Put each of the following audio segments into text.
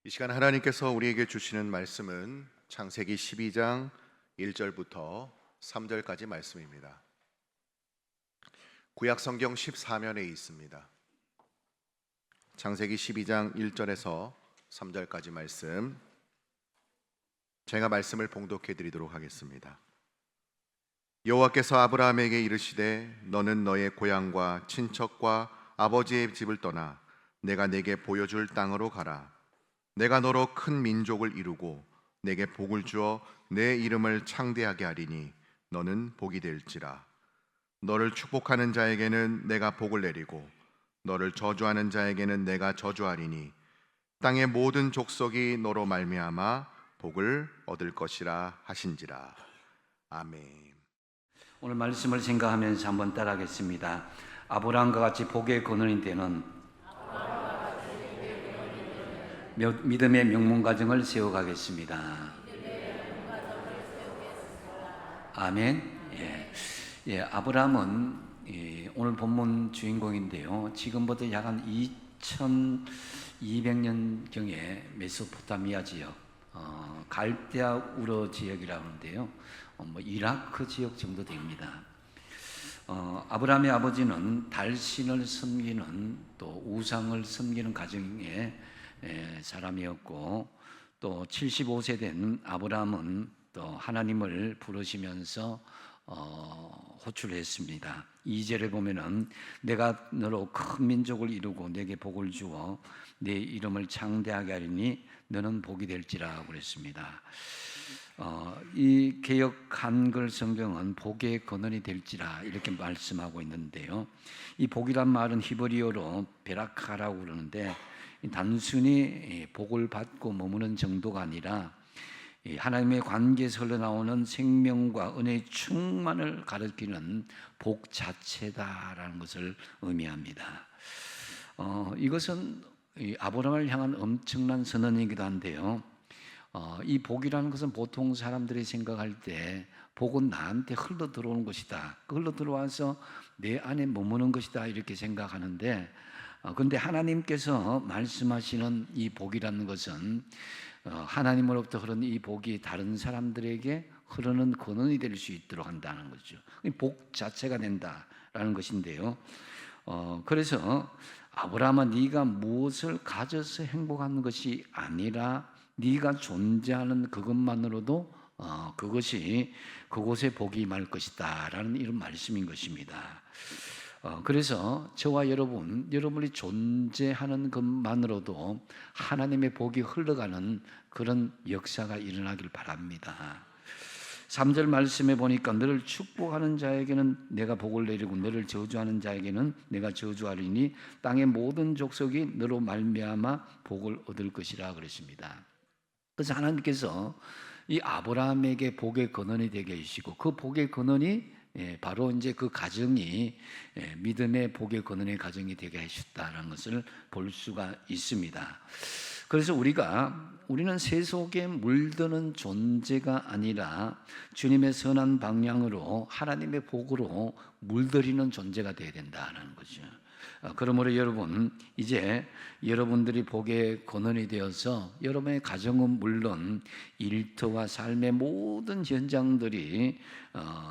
이 시간 하나님께서 우리에게 주시는 말씀은 창세기 12장 1절부터 3절까지 말씀입니다. 구약 성경 14면에 있습니다. 창세기 12장 1절에서 3절까지 말씀, 제가 말씀을 봉독해 드리도록 하겠습니다. 여호와께서 아브라함에게 이르시되 너는 너의 고향과 친척과 아버지의 집을 떠나 내가 내게 보여줄 땅으로 가라. 내가 너로 큰 민족을 이루고 내게 복을 주어 내 이름을 창대하게 하리니 너는 복이 될지라. 너를 축복하는 자에게는 내가 복을 내리고 너를 저주하는 자에게는 내가 저주하리니 땅의 모든 족속이 너로 말미암아 복을 얻을 것이라 하신지라. 아멘. 오늘 말씀을 생각하면서 한번 따라하겠습니다. 아브라함과 같이 복의 근원이 되는 믿음의 명문 가정을 세워가겠습니다. 아멘. 아브라함은 오늘 본문 주인공인데요. 지금부터 약 한 2200년경에 메소포타미아 지역, 갈대아 우르 지역이라고 하는데요. 이라크 지역 정도 됩니다. 아브라함의 아버지는 달신을 섬기는 또 우상을 섬기는 가정의 사람이었고, 또 75세 된 아브라함은 또 하나님을 부르시면서 호출했습니다. 2절에 보면은 내가 너로 큰 민족을 이루고 내게 복을 주어 내 이름을 창대하게 하리니 너는 복이 될지라 그랬습니다. 이 개역 한글 성경은 복의 근원이 될지라 이렇게 말씀하고 있는데요. 이 복이란 말은 히브리어로 베라카라고 그러는데, 단순히 복을 받고 머무는 정도가 아니라 하나님의 관계에서 흘러나오는 생명과 은혜의 충만을 가리키는 복 자체다라는 것을 의미합니다. 이것은 아브라함을 향한 엄청난 선언이기도 한데요. 이 복이라는 것은 보통 사람들이 생각할 때 복은 나한테 흘러 들어오는 것이다, 흘러 들어와서 내 안에 머무는 것이다 이렇게 생각하는데, 그런데 하나님께서 말씀하시는 이 복이라는 것은 하나님으로부터 흐르는 이 복이 다른 사람들에게 흐르는 근원이 될 수 있도록 한다는 거죠. 복 자체가 된다라는 것인데요. 그래서 아브라함아, 네가 무엇을 가져서 행복한 것이 아니라 네가 존재하는 그것만으로도 그것이 그곳에 복이 임할 것이다 라는 이런 말씀인 것입니다. 그래서 저와 여러분이 존재하는 것만으로도 하나님의 복이 흘러가는 그런 역사가 일어나길 바랍니다. 3절 말씀에 보니까 너를 축복하는 자에게는 내가 복을 내리고 너를 저주하는 자에게는 내가 저주하리니 땅의 모든 족속이 너로 말미암아 복을 얻을 것이라 그랬습니다. 그래서 하나님께서 이 아브라함에게 복의 근원이 되게 하시고, 그 복의 근원이 바로 이제 그 가정이 믿음의 복의 근원의 가정이 되게 하셨다는 것을 볼 수가 있습니다. 그래서 우리는 세속에 물드는 존재가 아니라 주님의 선한 방향으로 하나님의 복으로 물들이는 존재가 되어야 된다는 거죠. 그러므로 여러분, 이제 여러분들이 복의 근원이 되어서 여러분의 가정은 물론 일터와 삶의 모든 현장들이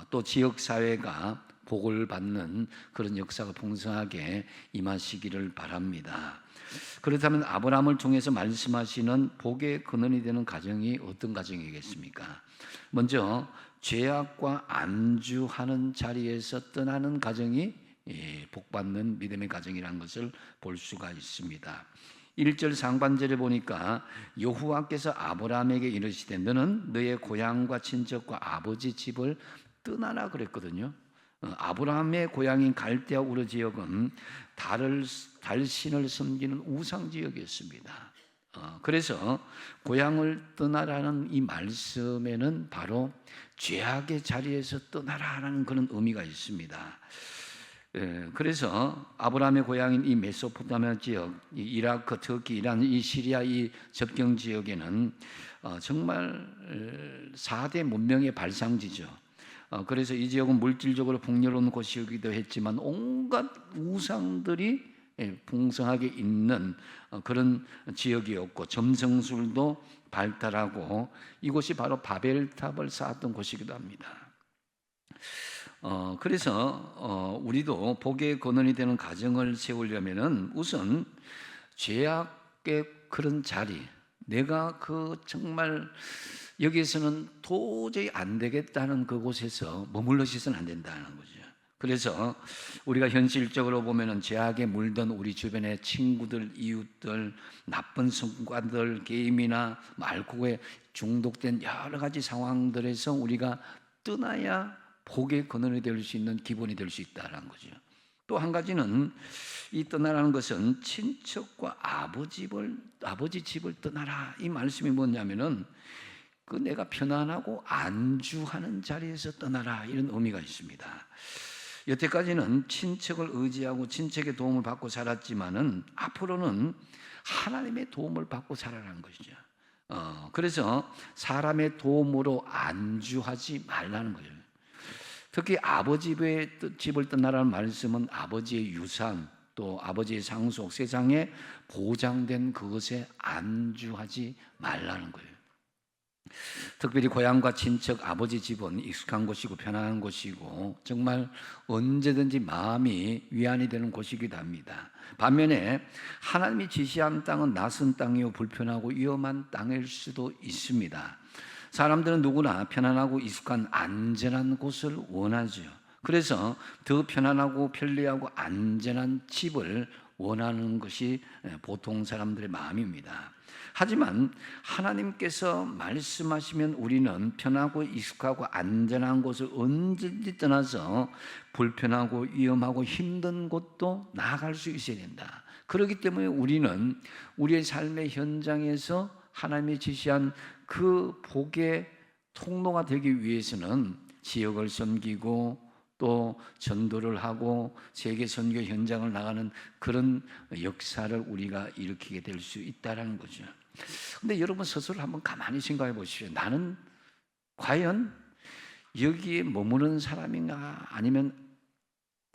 또 지역사회가 복을 받는 그런 역사가 풍성하게 임하시기를 바랍니다. 그렇다면 아브라함을 통해서 말씀하시는 복의 근원이 되는 가정이 어떤 가정이겠습니까? 먼저 죄악과 안주하는 자리에서 떠나는 가정이 복받는 믿음의 가정이라는 것을 볼 수가 있습니다. 1절 상반절에 보니까 여호와께서 아브라함에게 이르시되 너는 너의 고향과 친척과 아버지 집을 떠나라 그랬거든요. 아브라함의 고향인 갈대아 우르 지역은 달신을 섬기는 우상 지역이었습니다. 그래서 고향을 떠나라는 이 말씀에는 바로 죄악의 자리에서 떠나라라는 그런 의미가 있습니다. 그래서 아브라함의 고향인 이 메소포타미아 지역, 이 이라크, 터키, 이란, 이 시리아 이 접경 지역에는 정말 4대 문명의 발상지죠. 그래서 이 지역은 물질적으로 풍요로운 곳이기도 했지만 온갖 우상들이 풍성하게 있는 그런 지역이었고 점성술도 발달하고 이곳이 바로 바벨탑을 쌓았던 곳이기도 합니다. 그래서 우리도 복의 근원이 되는 가정을 세우려면은 우선 죄악의 그런 자리, 내가 정말 여기에서는 도저히 안 되겠다는 그곳에서 머물러 있어서는 안 된다는 거죠. 그래서 우리가 현실적으로 보면은 죄악에 물든 우리 주변의 친구들, 이웃들, 나쁜 습관들, 게임이나 알코올에 중독된 여러 가지 상황들에서 우리가 떠나야 복의 근원이 될 수 있는 기본이 될 수 있다는 거죠. 또 한 가지는 이 떠나라는 것은 친척과 아버지 집을 떠나라, 이 말씀이 뭐냐면은 내가 편안하고 안주하는 자리에서 떠나라, 이런 의미가 있습니다. 여태까지는 친척을 의지하고 친척의 도움을 받고 살았지만은 앞으로는 하나님의 도움을 받고 살아라는 것이죠. 그래서 사람의 도움으로 안주하지 말라는 거예요. 특히 아버지의 집을 떠나라는 말씀은 아버지의 유산, 또 아버지의 상속, 세상에 보장된 그것에 안주하지 말라는 거예요. 특별히 고향과 친척, 아버지 집은 익숙한 곳이고 편안한 곳이고 정말 언제든지 마음이 위안이 되는 곳이기도 합니다. 반면에 하나님이 지시한 땅은 낯선 땅이요 불편하고 위험한 땅일 수도 있습니다. 사람들은 누구나 편안하고 익숙한 안전한 곳을 원하죠. 그래서 더 편안하고 편리하고 안전한 집을 원하는 것이 보통 사람들의 마음입니다. 하지만 하나님께서 말씀하시면 우리는 편하고 익숙하고 안전한 곳을 언제든지 떠나서 불편하고 위험하고 힘든 곳도 나아갈 수 있어야 된다. 그렇기 때문에 우리는 우리의 삶의 현장에서 하나님이 지시한 그 복의 통로가 되기 위해서는 지역을 섬기고 또 전도를 하고 세계 선교 현장을 나가는 그런 역사를 우리가 일으키게 될 수 있다는 거죠. 근데 여러분 스스로 한번 가만히 생각해 보십시오. 나는 과연 여기에 머무는 사람인가, 아니면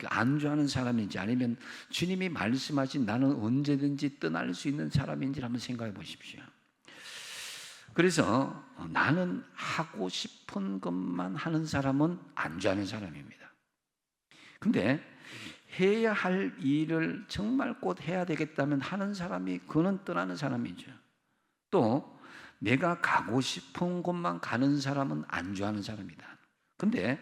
안주하는 사람인지, 아니면 주님이 말씀하신 나는 언제든지 떠날 수 있는 사람인지 한번 생각해 보십시오. 그래서 나는 하고 싶은 것만 하는 사람은 안주하는 사람입니다. 근데 해야 할 일을 정말 곧 해야 되겠다면 하는 사람이 그는 떠나는 사람이죠. 또 내가 가고 싶은 곳만 가는 사람은 안주하는 사람이다. 근데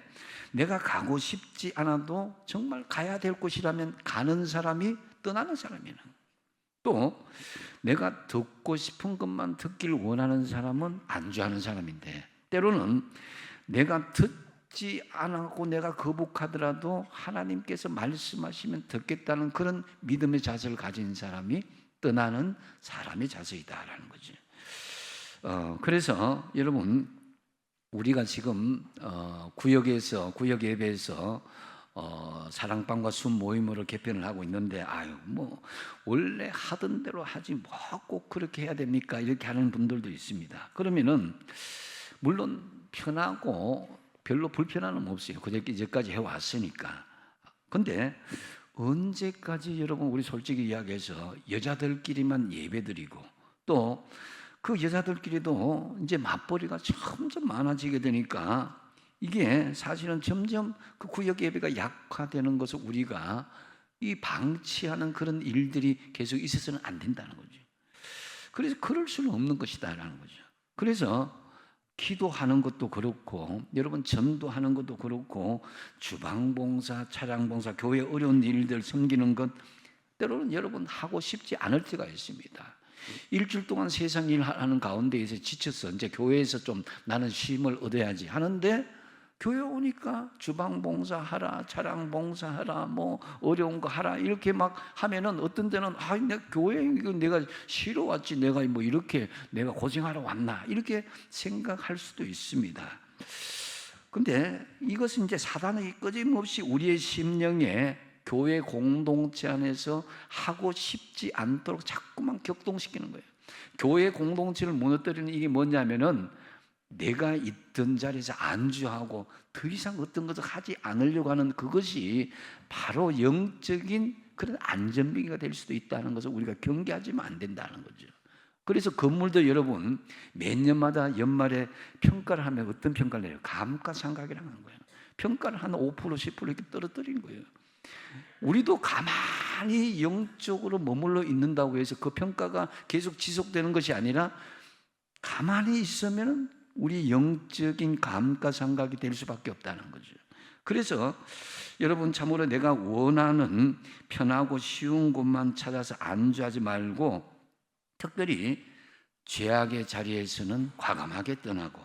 내가 가고 싶지 않아도 정말 가야 될 곳이라면 가는 사람이 떠나는 사람이는, 또 내가 듣고 싶은 것만 듣길 원하는 사람은 안주하는 사람인데, 때로는 내가 듣지 않고 내가 거북하더라도 하나님께서 말씀하시면 듣겠다는 그런 믿음의 자세를 가진 사람이 떠나는 사람의 자세이다라는 거죠. 그래서 여러분, 우리가 지금 구역 예배에서 사랑방과 숨 모임으로 개편을 하고 있는데, 원래 하던 대로 하지 뭐 꼭 그렇게 해야 됩니까? 이렇게 하는 분들도 있습니다. 그러면은 물론 편하고 별로 불편함은 없어요. 그제까지 해왔으니까. 근데 언제까지 여러분, 우리 솔직히 이야기해서 여자들끼리만 예배드리고 또 그 여자들끼리도 이제 맞벌이가 점점 많아지게 되니까 이게 사실은 점점 그 구역 예배가 약화되는 것을 우리가 이 방치하는 그런 일들이 계속 있어서는 안 된다는 거죠. 그래서 그럴 수는 없는 것이다라는 거죠. 그래서 기도하는 것도 그렇고, 여러분 전도하는 것도 그렇고, 주방봉사, 차량봉사, 교회 어려운 일들 섬기는 것, 때로는 여러분 하고 싶지 않을 때가 있습니다. 일주일 동안 세상 일 하는 가운데에서 지쳐서 이제 교회에서 좀 나는 쉼을 얻어야지 하는데, 교회 오니까 주방 봉사하라, 차량 봉사하라, 뭐 어려운 거 하라, 이렇게 막 하면은 어떤 때는 내가 교회 이거 내가 쉬러 왔지, 내가 뭐 이렇게 내가 고생하러 왔나, 이렇게 생각할 수도 있습니다. 근데 이것은 이제 사단이 끊임없이 우리의 심령에 교회 공동체 안에서 하고 싶지 않도록 자꾸만 격동시키는 거예요. 교회 공동체를 무너뜨리는 일이 뭐냐면은 내가 있던 자리에서 안주하고 더 이상 어떤 것을 하지 않으려고 하는 그것이 바로 영적인 그런 안전병이가 될 수도 있다는 것을 우리가 경계하지만 안 된다는 거죠. 그래서 건물도 여러분 몇 년마다 연말에 평가를 하면 어떤 평가를 내요? 감가상각이라는 거예요. 평가를 한 5%, 10% 이렇게 떨어뜨린 거예요. 우리도 가만히 영적으로 머물러 있는다고 해서 그 평가가 계속 지속되는 것이 아니라 가만히 있으면 우리 영적인 감가상각이 될 수밖에 없다는 거죠. 그래서 여러분 참으로 내가 원하는 편하고 쉬운 곳만 찾아서 안주하지 말고 특별히 죄악의 자리에서는 과감하게 떠나고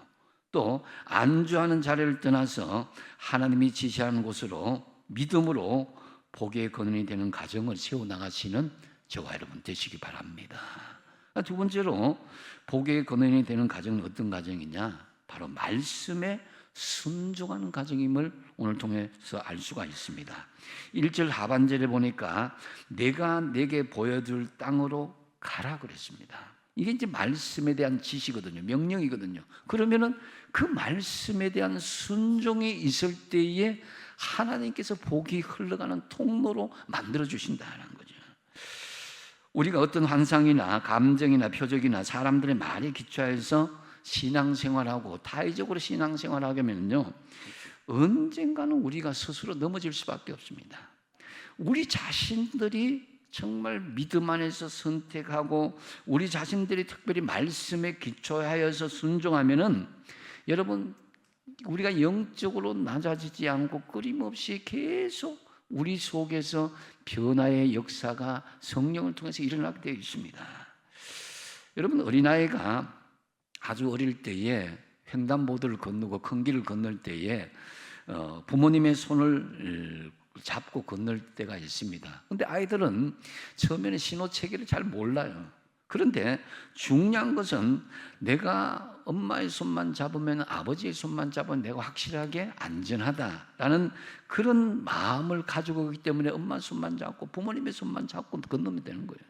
또 안주하는 자리를 떠나서 하나님이 지시하는 곳으로 믿음으로 복의 근원이 되는 가정을 세워나가시는 저와 여러분 되시기 바랍니다. 두 번째로 복의 근원이 되는 가정은 어떤 가정이냐? 바로 말씀에 순종하는 가정임을 오늘 통해서 알 수가 있습니다. 1절 하반절에 보니까 내가 내게 보여줄 땅으로 가라 그랬습니다. 이게 이제 말씀에 대한 지시거든요. 명령이거든요. 그러면은 그 말씀에 대한 순종이 있을 때에 하나님께서 복이 흘러가는 통로로 만들어 주신다는 거죠. 우리가 어떤 환상이나 감정이나 표적이나 사람들의 말에 기초해서 신앙생활하고 타의적으로 신앙생활하게 하면요 언젠가는 우리가 스스로 넘어질 수밖에 없습니다. 우리 자신들이 정말 믿음 안에서 선택하고 우리 자신들이 특별히 말씀에 기초하여서 순종하면은 여러분 우리가 영적으로 낮아지지 않고 끊임없이 계속 우리 속에서 변화의 역사가 성령을 통해서 일어나게 되어 있습니다. 여러분 어린아이가 아주 어릴 때에 횡단보도를 건너고 큰 길을 건널 때에 부모님의 손을 잡고 건널 때가 있습니다. 그런데 아이들은 처음에는 신호체계를 잘 몰라요. 그런데 중요한 것은 내가 엄마의 손만 잡으면 아버지의 손만 잡으면 내가 확실하게 안전하다라는 그런 마음을 가지고 있기 때문에 엄마 손만 잡고 부모님의 손만 잡고 건너면 되는 거예요.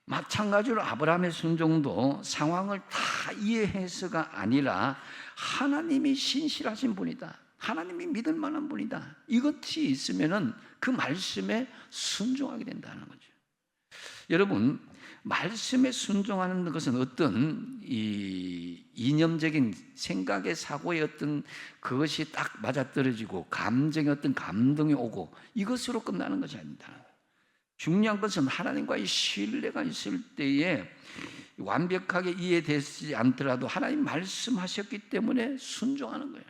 마찬가지로 아브라함의 순종도 상황을 다 이해해서가 아니라 하나님이 신실하신 분이다. 하나님이 믿을 만한 분이다. 이것이 있으면은 그 말씀에 순종하게 된다는 거죠. 여러분, 말씀에 순종하는 것은 어떤 이 이념적인 생각의 사고의 어떤 그것이 딱 맞아떨어지고 감정의 어떤 감동이 오고 이것으로 끝나는 것이 아닙니다. 중요한 것은 하나님과의 신뢰가 있을 때에 완벽하게 이해되지 않더라도 하나님 말씀하셨기 때문에 순종하는 거예요.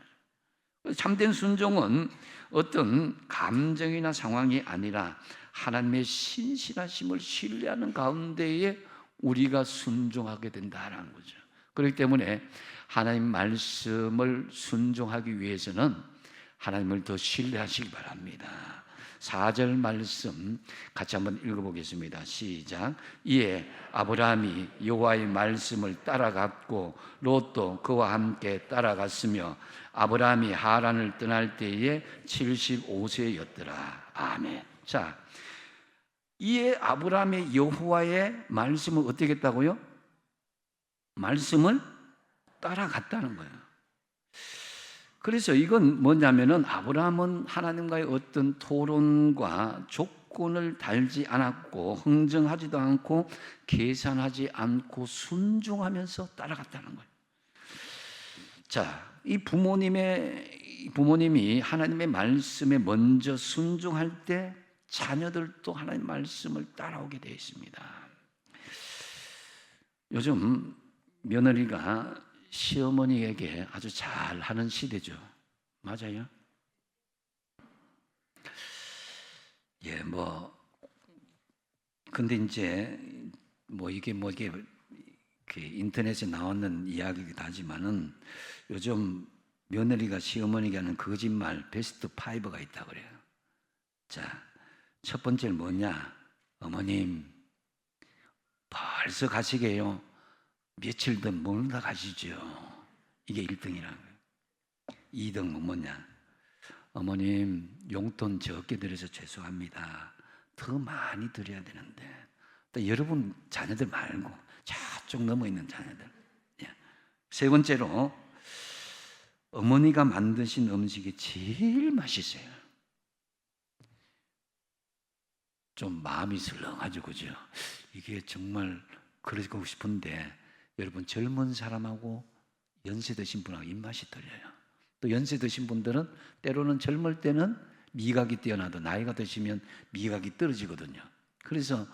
참된 순종은 어떤 감정이나 상황이 아니라 하나님의 신실하심을 신뢰하는 가운데에 우리가 순종하게 된다는 거죠. 그렇기 때문에 하나님 말씀을 순종하기 위해서는 하나님을 더 신뢰하시기 바랍니다. 4절 말씀 같이 한번 읽어보겠습니다. 시작. 이에 아브라함이 여호와의 말씀을 따라갔고 롯도 그와 함께 따라갔으며 아브라함이 하란을 떠날 때에 75세였더라. 아멘. 자, 이에 아브라함의 여호와의 말씀을 어떻게 했다고요? 말씀을 따라갔다는 거예요. 그래서 이건 뭐냐면은 아브라함은 하나님과의 어떤 토론과 조건을 달지 않았고 흥정하지도 않고 계산하지 않고 순종하면서 따라갔다는 거예요. 자, 이 부모님이 하나님의 말씀에 먼저 순종할 때 자녀들도 하나님의 말씀을 따라오게 되어 있습니다. 요즘 며느리가 시어머니에게 아주 잘하는 시대죠. 맞아요? 예, 근데 이제 이게 인터넷에 나오는 이야기이기도 하지만은 요즘 며느리가 시어머니에게 하는 거짓말 베스트 5가 있다 그래요. 자, 첫 번째는 뭐냐? 어머님, 벌써 가시게요. 며칠 더 머물다 가시죠. 이게 1등이라는 거예요. 2등은 뭐냐? 어머님, 용돈 적게 드려서 죄송합니다. 더 많이 드려야 되는데. 또 여러분 자녀들 말고 저쪽 넘어 있는 자녀들. 세 번째로 어머니가 만드신 음식이 제일 맛있어요. 좀 마음이 설렁하죠, 그죠? 이게 정말 그러고 싶은데 여러분 젊은 사람하고 연세 드신 분하고 입맛이 틀려요. 또 연세 드신 분들은 때로는 젊을 때는 미각이 뛰어나도 나이가 드시면 미각이 떨어지거든요. 그래서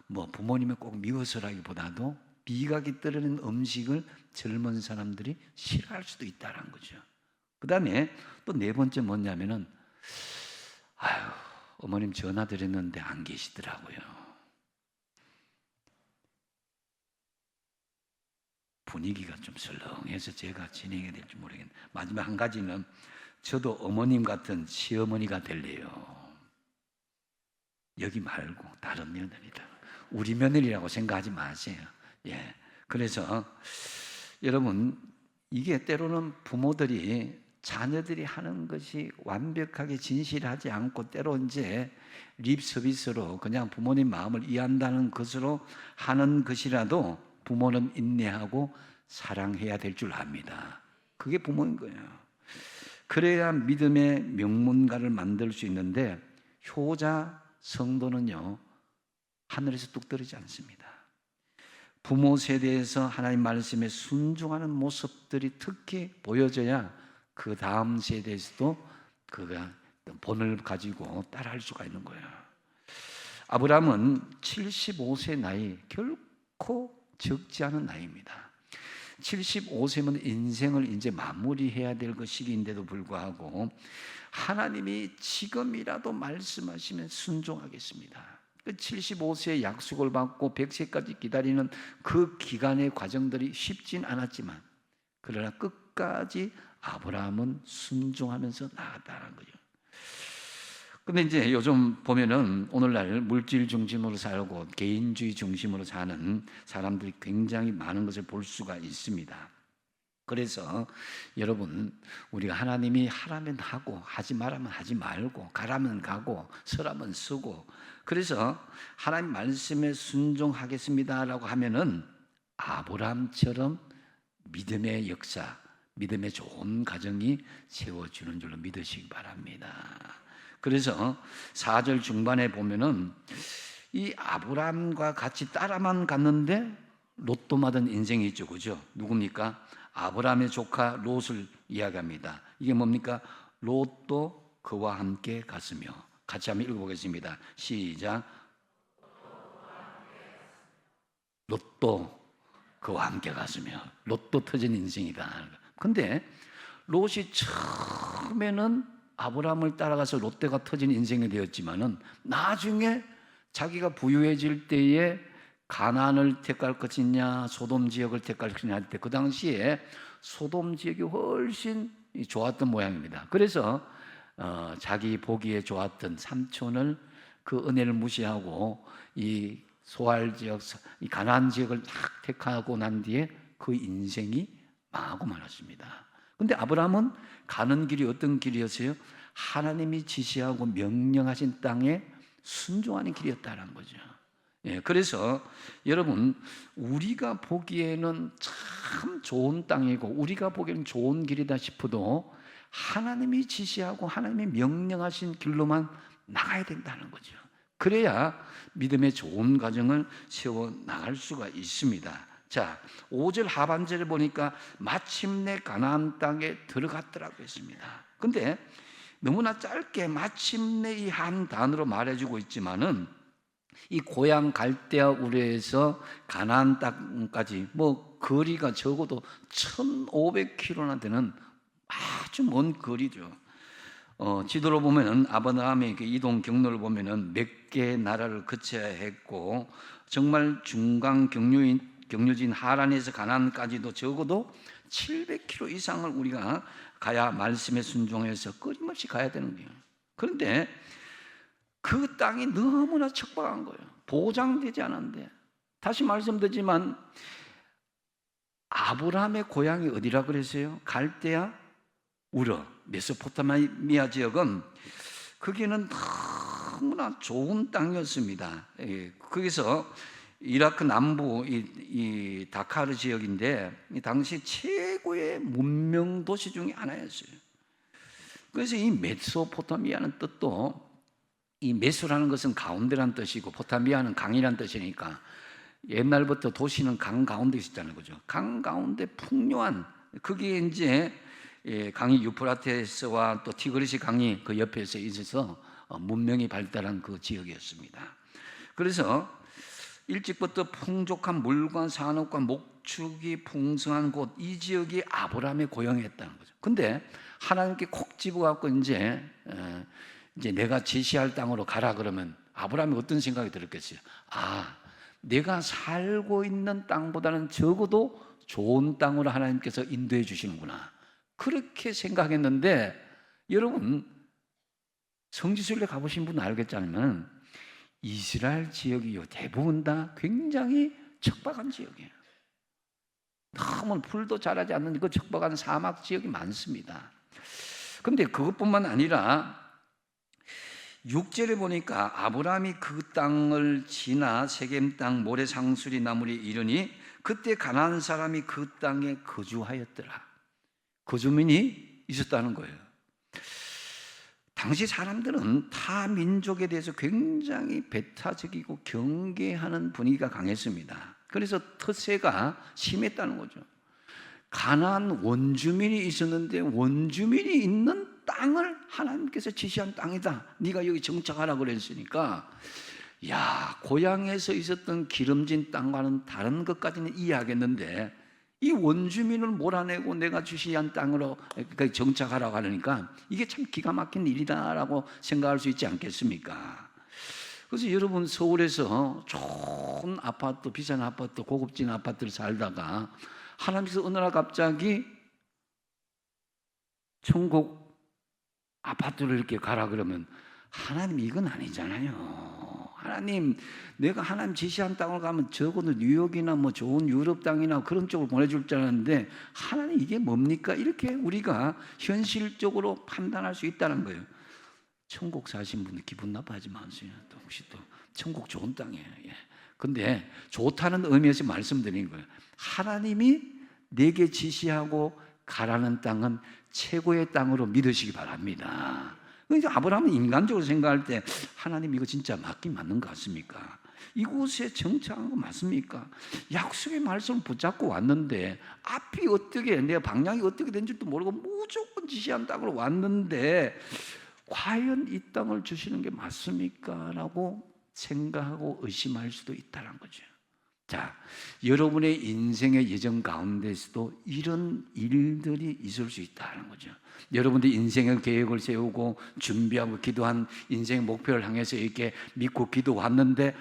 뭐 부모님을 꼭 미워서라기보다도 미각이 떨어지는 음식을 젊은 사람들이 싫어할 수도 있다는 거죠. 그 다음에 또 네 번째 뭐냐면은 아유 어머님 전화 드렸는데 안 계시더라고요. 분위기가 좀 설렁해서 제가 진행해야 될지 모르겠는데 마지막 한 가지는 저도 어머님 같은 시어머니가 될래요. 여기 말고 다른 며느리다. 우리 며느리라고 생각하지 마세요. 예. 그래서 여러분 이게 때로는 부모들이 자녀들이 하는 것이 완벽하게 진실하지 않고 때로 이제 립 서비스로 그냥 부모님 마음을 이해한다는 것으로 하는 것이라도 부모는 인내하고 사랑해야 될 줄 압니다. 그게 부모인 거예요. 그래야 믿음의 명문가를 만들 수 있는데 효자 성도는요 하늘에서 뚝 떨어지지 않습니다. 부모 세대에서 하나님 말씀에 순종하는 모습들이 특히 보여져야 그 다음 세대에서도 그가 본을 가지고 따라할 수가 있는 거예요. 아브라함은 75세 나이 결코 적지 않은 나이입니다. 75세면 인생을 이제 마무리해야 될 그 시기인데도 불구하고 하나님이 지금이라도 말씀하시면 순종하겠습니다. 그 75세의 약속을 받고 100세까지 기다리는 그 기간의 과정들이 쉽진 않았지만 그러나 끝까지 아브라함은 순종하면서 나아갔다는 거죠. 근데 이제 요즘 보면은 오늘날 물질 중심으로 살고 개인주의 중심으로 사는 사람들이 굉장히 많은 것을 볼 수가 있습니다. 그래서 여러분 우리가 하나님이 하라면 하고 하지 말라면 하지 말고 가라면 가고 서라면 서고 그래서 하나님 말씀에 순종하겠습니다라고 하면은 아브라함처럼 믿음의 역사, 믿음의 좋은 가정이 세워지는 줄로 믿으시기 바랍니다. 그래서 4절 중반에 보면은 이 아브라함과 같이 따라만 갔는데 로또 맞은 인생이 있죠, 그죠? 누굽니까? 아브라함의 조카 롯을 이야기합니다. 이게 뭡니까? 롯도 그와 함께 갔으며 같이 한번 읽어보겠습니다. 시작. 롯도 그와 함께 갔으며 롯도 터진 인생이다. 근데 롯이 처음에는 아브라함을 따라가서 롯데가 터진 인생이 되었지만은 나중에 자기가 부유해질 때에 가나안을 택할 것이냐 소돔 지역을 택할 것이냐 할 때 그 당시에 소돔 지역이 훨씬 좋았던 모양입니다. 그래서 자기 보기에 좋았던 삼촌을 그 은혜를 무시하고 이 소알 지역, 이 가나안 지역을 딱 택하고 난 뒤에 그 인생이 망하고 말았습니다. 근데 아브라함은 가는 길이 어떤 길이었어요? 하나님이 지시하고 명령하신 땅에 순종하는 길이었다는 거죠. 예, 그래서 여러분 우리가 보기에는 참 좋은 땅이고 우리가 보기에는 좋은 길이다 싶어도 하나님이 지시하고 하나님이 명령하신 길로만 나가야 된다는 거죠. 그래야 믿음의 좋은 가정을 세워 나갈 수가 있습니다. 자, 5절 하반절에 보니까 마침내 가나안 땅에 들어갔더라고 했습니다. 근데 너무나 짧게 마침내 이 한 단어로 말해주고 있지만은 이 고향 갈대아 우르에서 가나안 땅까지 뭐 거리가 적어도 1500km나 되는 아주 먼 거리죠. 지도로 보면은 아브라함의 그 이동 경로를 보면은 몇 개의 나라를 거쳐야 했고 정말 중간 경유진 하란에서 가나안까지도 적어도 700km 이상을 우리가 가야 말씀에 순종해서 끊임없이 가야 되는 거예요. 그런데 그 땅이 너무나 척박한 거예요. 보장되지 않은데 다시 말씀드리지만 아브라함의 고향이 어디라 그랬어요? 갈대아 우르 메소포타미아 지역은 거기는 너무나 좋은 땅이었습니다. 거기서 이라크 남부 이 다카르 지역인데 이 당시 최고의 문명 도시 중에 하나였어요. 그래서 이 메소포타미아는 뜻도, 이 메소라는 것은 가운데란 뜻이고 포타미아는 강이란 뜻이니까 옛날부터 도시는 강 가운데 있었다는 거죠. 강 가운데 풍요한, 그게 이제 강이 유프라테스와 또 티그리스 강이 그 옆에서 있어서 문명이 발달한 그 지역이었습니다. 그래서 일찍부터 풍족한 물과 산업과 목축이 풍성한 곳, 이 지역이 아브라함의 고향이었다는 거죠. 근데 하나님께 콕 집어갖고 이제 내가 지시할 땅으로 가라 그러면 아브라함이 어떤 생각이 들었겠어요? 내가 살고 있는 땅보다는 적어도 좋은 땅으로 하나님께서 인도해 주시는구나, 그렇게 생각했는데, 여러분 성지순례 가보신 분 알겠지만 이스라엘 지역이 대부분 다 굉장히 척박한 지역이에요. 너무 풀도 자라지 않는 그 척박한 사막 지역이 많습니다. 그런데 그것뿐만 아니라 6절에 보니까 아브라함이 그 땅을 지나 세겜 땅 모래상수리 나물이 이르니 그때 가나안 사람이 그 땅에 거주하였더라. 거주민이 있었다는 거예요. 당시 사람들은 타 민족에 대해서 굉장히 배타적이고 경계하는 분위기가 강했습니다. 그래서 텃세가 심했다는 거죠. 가나안 원주민이 있었는데 원주민이 있는 땅을 하나님께서 지시한 땅이다, 네가 여기 정착하라 그랬으니까, 고향에서 있었던 기름진 땅과는 다른 것까지는 이해하겠는데 이 원주민을 몰아내고 내가 지시한 땅으로 정착하라고 하니까 이게 참 기가 막힌 일이다라고 생각할 수 있지 않겠습니까? 그래서 여러분 서울에서 좋은 아파트, 비싼 아파트, 고급진 아파트를 살다가 하나님께서 어느 날 갑자기 천국 아파트를 이렇게 가라 그러면 하나님 이건 아니잖아요. 하나님, 내가 하나님 지시한 땅을 가면 적어도 뉴욕이나 뭐 좋은 유럽 땅이나 그런 쪽을 보내줄 줄 알았는데 하나님 이게 뭡니까? 이렇게 우리가 현실적으로 판단할 수 있다는 거예요. 천국 사신 분들 기분 나빠하지 마세요. 또 혹시 또 천국 좋은 땅이에요. 근데 좋다는 의미에서 말씀드리는 거예요. 하나님이 내게 지시하고 가라는 땅은 최고의 땅으로 믿으시기 바랍니다. 그러니까 아브라함은 인간적으로 생각할 때 하나님 이거 진짜 맞긴 맞는 것 같습니까? 이곳에 정착한 거 맞습니까? 약속의 말씀을 붙잡고 왔는데 앞이 어떻게, 내 방향이 어떻게 된지도 모르고 무조건 지시한 땅으로 왔는데 과연 이 땅을 주시는 게 맞습니까? 라고 생각하고 의심할 수도 있다는 거죠. 자, 여러분의 인생의 여정 가운데서도 이런 일들이 있을 수 있다는 거죠. 여러분들이 인생의 계획을 세우고 준비하고 기도한 인생의 목표를 향해서 이렇게 믿고 기도했는데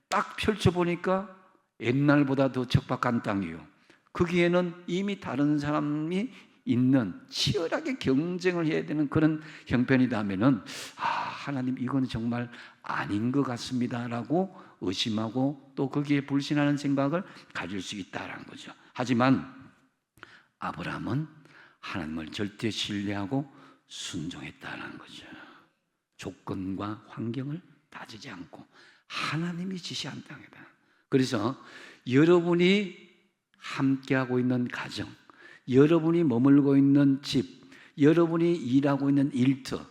딱 펼쳐보니까 옛날보다 더 척박한 땅이요, 거기에는 이미 다른 사람이 있는, 치열하게 경쟁을 해야 되는 그런 형편이다 하면은 하나님 이건 정말 아닌 것 같습니다 라고 의심하고 또 거기에 불신하는 생각을 가질 수 있다는 거죠. 하지만 아브라함은 하나님을 절대 신뢰하고 순종했다는 거죠. 조건과 환경을 따지지 않고 하나님이 지시한 땅이다. 그래서 여러분이 함께하고 있는 가정, 여러분이 머물고 있는 집, 여러분이 일하고 있는 일터,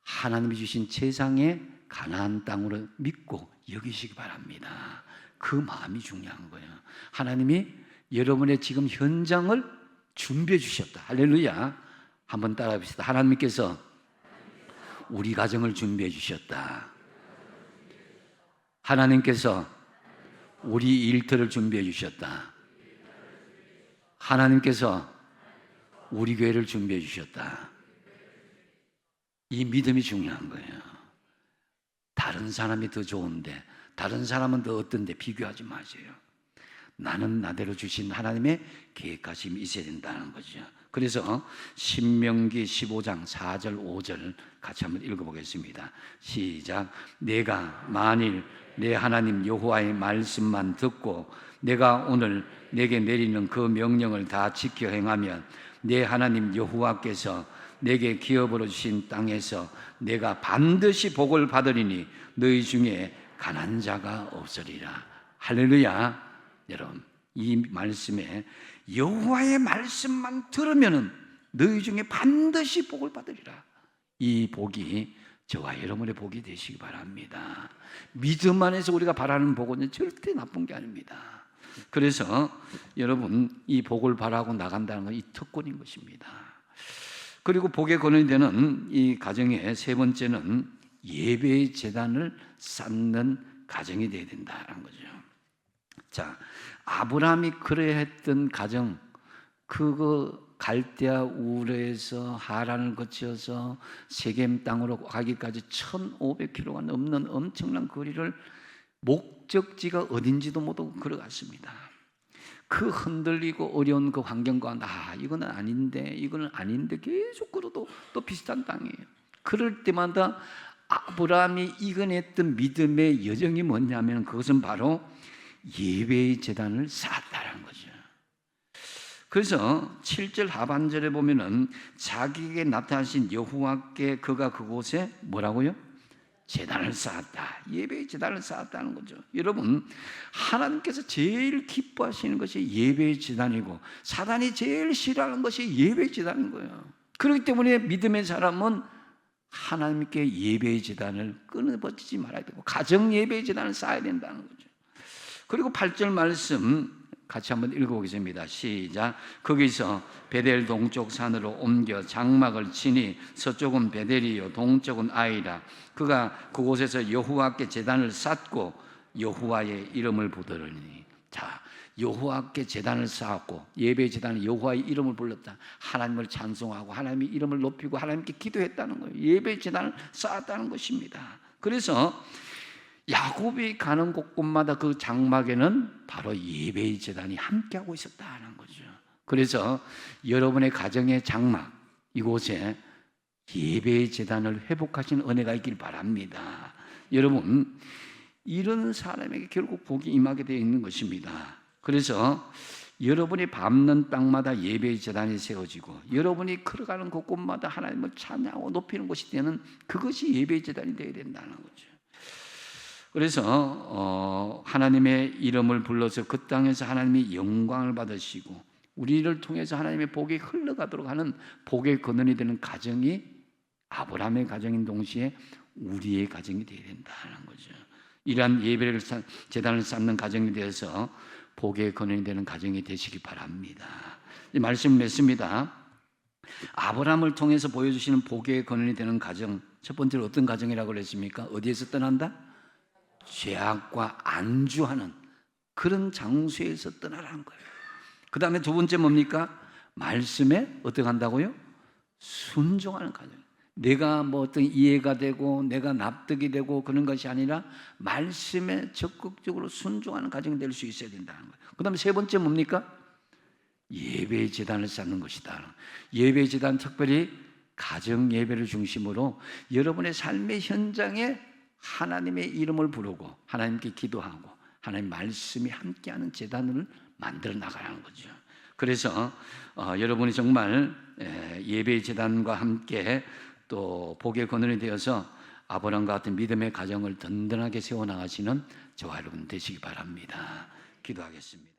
하나님이 주신 세상의 가나안 땅으로 믿고 여기시기 바랍니다. 그 마음이 중요한 거예요. 하나님이 여러분의 지금 현장을 준비해 주셨다. 할렐루야. 한번 따라해 봅시다. 하나님께서 우리 가정을 준비해 주셨다. 하나님께서 우리 일터를 준비해 주셨다. 하나님께서 우리 교회를 준비해 주셨다. 이 믿음이 중요한 거예요. 다른 사람이 더 좋은데, 다른 사람은 더 어떤데 비교하지 마세요. 나는 나대로 주신 하나님의 계획하심이 있어야 된다는 거죠. 그래서 신명기 15장 4절 5절 같이 한번 읽어보겠습니다. 시작. 내가 만일 내 하나님 여호와의 말씀만 듣고 내가 오늘 내게 내리는 그 명령을 다 지켜 행하면 내 하나님 여호와께서 내게 기업으로 주신 땅에서 내가 반드시 복을 받으리니 너희 중에 가난한 자가 없으리라. 할렐루야. 여러분, 이 말씀에 여호와의 말씀만 들으면은 너희 중에 반드시 복을 받으리라. 이 복이 저와 여러분의 복이 되시기 바랍니다. 믿음 안에서 우리가 바라는 복은 절대 나쁜 게 아닙니다. 그래서 여러분, 이 복을 바라고 나간다는 건 이 특권인 것입니다. 그리고 복의 근원이 되는 이 가정의 세 번째는 예배의 제단을 쌓는 가정이 되어야 된다는 거죠. 자, 아브라함이 그래야 했던 가정, 그거 갈대아 우르에서 하란을 거쳐서 세겜 땅으로 가기까지 1500km가 넘는 엄청난 거리를 목적지가 어딘지도 모르고 걸어갔습니다. 그 흔들리고 어려운 그 환경과 이거는 아닌데 계속 걸어도 또 비슷한 땅이에요. 그럴 때마다 아브라함이 이겨냈던 믿음의 여정이 뭐냐면 그것은 바로 예배의 제단을 쌓았다는 거죠. 그래서 7절 하반절에 보면은 자기에게 나타나신 여호와께 그가 그곳에 뭐라고요? 제단을 쌓았다. 예배의 제단을 쌓았다는 거죠. 여러분, 하나님께서 제일 기뻐하시는 것이 예배의 제단이고 사단이 제일 싫어하는 것이 예배의 제단인 거예요. 그렇기 때문에 믿음의 사람은 하나님께 예배의 제단을 끊어버리지 말아야 되고 가정 예배의 제단을 쌓아야 된다는 거죠. 그리고 8절 말씀 같이 한번 읽어보겠습니다. 시작. 거기서 베델 동쪽 산으로 옮겨 장막을 치니 서쪽은 베델이요 동쪽은 아이라. 그가 그곳에서 여호와께 제단을 쌓고 여호와의 이름을 부르니. 자, 여호와께 제단을 쌓았고 예배 제단은 여호와의 이름을 불렀다. 하나님을 찬송하고 하나님의 이름을 높이고 하나님께 기도했다는 거예요. 예배 제단을 쌓았다는 것입니다. 그래서 야곱이 가는 곳곳마다 그 장막에는 바로 예배의 제단이 함께하고 있었다는 거죠. 그래서 여러분의 가정의 장막 이곳에 예배의 제단을 회복하시는 은혜가 있길 바랍니다. 여러분, 이런 사람에게 결국 복이 임하게 되어 있는 것입니다. 그래서 여러분이 밟는 땅마다 예배의 제단이 세워지고 여러분이 걸어가는 곳곳마다 하나님을 찬양하고 높이는 곳이 되는 그것이 예배의 제단이 되어야 된다는 거죠. 그래서 하나님의 이름을 불러서 그 땅에서 하나님이 영광을 받으시고 우리를 통해서 하나님의 복이 흘러가도록 하는 복의 근원이 되는 가정이 아브라함의 가정인 동시에 우리의 가정이 되어야 된다는 거죠. 이러한 예배를 제단을 쌓는 가정이 되어서 복의 근원이 되는 가정이 되시기 바랍니다. 이 말씀을 맺습니다. 아브라함을 통해서 보여주시는 복의 근원이 되는 가정, 첫 번째로 어떤 가정이라고 그랬습니까? 어디에서 떠난다? 죄악과 안주하는 그런 장소에서 떠나라는 거예요. 그 다음에 두 번째 뭡니까? 말씀에 어떻게 한다고요? 순종하는 가정. 내가 뭐 어떤 이해가 되고 내가 납득이 되고 그런 것이 아니라 말씀에 적극적으로 순종하는 가정이 될 수 있어야 된다는 거예요. 그 다음에 세 번째 뭡니까? 예배의 제단을 쌓는 것이다. 예배의 제단 특별히 가정 예배를 중심으로 여러분의 삶의 현장에 하나님의 이름을 부르고 하나님께 기도하고 하나님 말씀이 함께하는 제단을 만들어 나가라는 거죠. 그래서 여러분이 정말 예배의 제단과 함께 또 복의 근원이 되어서 아브라함과 같은 믿음의 가정을 든든하게 세워나가시는 저와 여러분 되시기 바랍니다. 기도하겠습니다.